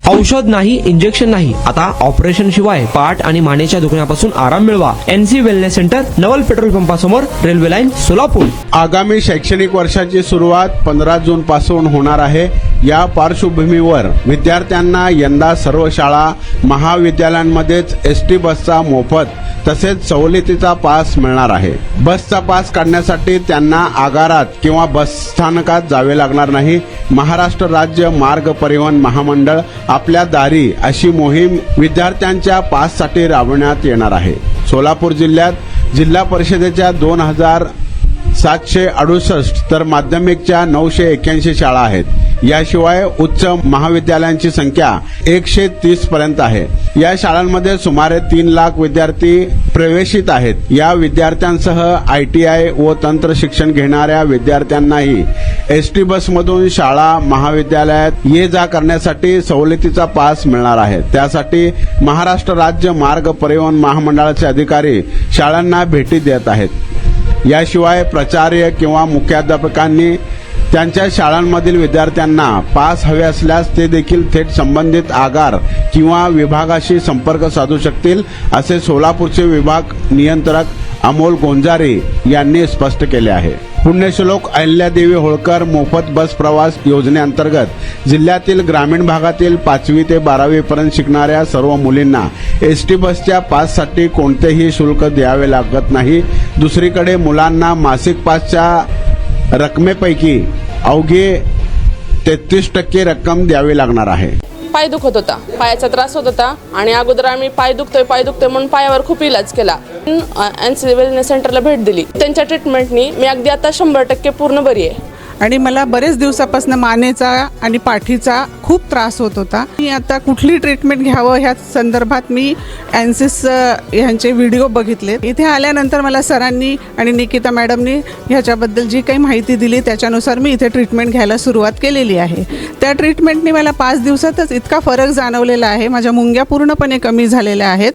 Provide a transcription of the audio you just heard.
औषध नाही, इंजेक्शन नाही, आता ऑपरेशन शिवाय पाठ आणि मानेच्या दुखण्यापासून आराम मिळवा. NC वेलनेस सेंटर, नवल पेट्रोल पंपासमोर, रेल्वे लाईन, सोलापूर. आगामी शैक्षणिक वर्षाची सुरुवात 15 जून पासून होणार आहे. या पार्श्वभूमीवर विद्यार्थ्यांना यंदा सर्व शाळा महाविद्यालयांमध्येच ST बसचा मोफत तसेच सवलतीचा पास मिळणार आहे. बसचा पास काढण्यासाठी त्यांना आगारात किंवा बस स्थानकात जावे लागणार नाही. महाराष्ट्र राज्य मार्ग परिवहन महामंडळ आपल्या दारी अशी मोहीम विद्यार्थ्यांच्या पाससाठी राबवण्यात येणार आहे. सोलापूर जिल्ह्यात जिल्हा परिषदेच्या 2768 तर माध्यमिकच्या 981 शाळा आहेत. याशिवाय उच्च महाविद्यालयांची संख्या 130 पर्यंत आहे. या शाळांमध्ये सुमारे 3 लाख विद्यार्थी प्रवेशित आहेत. या विद्यार्थ्यांसह ITI व तंत्र शिक्षण घेणाऱ्या विद्यार्थ्यांनाही ST बसमधून शाळा महाविद्यालयात ये जा करण्यासाठी सवलतीचा पास मिळणार आहे. त्यासाठी महाराष्ट्र राज्य मार्ग परिवहन महामंडळाचे अधिकारी शाळांना भेटी देत आहेत. याशिवाय प्राचार्य किंवा मुख्याध्यापकांनी त्यांच्या शाळांमधील विद्यार्थ्यांना पास हवे असल्यास ते देखील थेट संबंधित आगार किंवा विभागाशी संपर्क साधू शकतील, असे सोलापूरचे विभाग नियंत्रक अमोल गोंजारे यांनी स्पष्ट केले आहे. पुण्यश्लोक अहिल्यादेवी होळकर मोफत बस प्रवास योजनेअंतर्गत जिल्ह्यातील ग्रामीण भागातील 5वी ते 12वी पर्यंत शिकणाऱ्या सर्व मुलींना ST बसच्या पाससाठी कोणतेही शुल्क द्यावे लागत नाही. दुसरीकडे मुलांना मासिक पासच्या रकमेपैकी अवघे 33% रक्कम द्यावी लागणार आहे. पाय दुखत होता, पायाचा त्रास होत होता आणि अगोदर आम्ही पाय दुखतोय म्हणून पायावर खूप इलाज केला. NC वेलनेस सेंटरला भेट दिली. त्यांच्या ट्रीटमेंटनी मी अगदी आता 100% पूर्ण बरी आहे. आणि मला बरेच दिवसापासून मानेचा आणि पाठीचा खूप त्रास होत होता. मी आता कुठली ट्रीटमेंट घ्यावं ह्या संदर्भात मी NCS ह्यांचे व्हिडिओ बघितले. इथे आल्यानंतर मला सरांनी आणि निकिता मॅडमनी ह्याच्याबद्दल जी काही माहिती दिली त्याच्यानुसार मी इथे ट्रीटमेंट घ्यायला सुरुवात केलेली आहे. त्या ट्रीटमेंटने मला 5 दिवसातच इतका फरक जाणवलेला आहे. माझ्या मुंग्या पूर्णपणे कमी झालेल्या आहेत.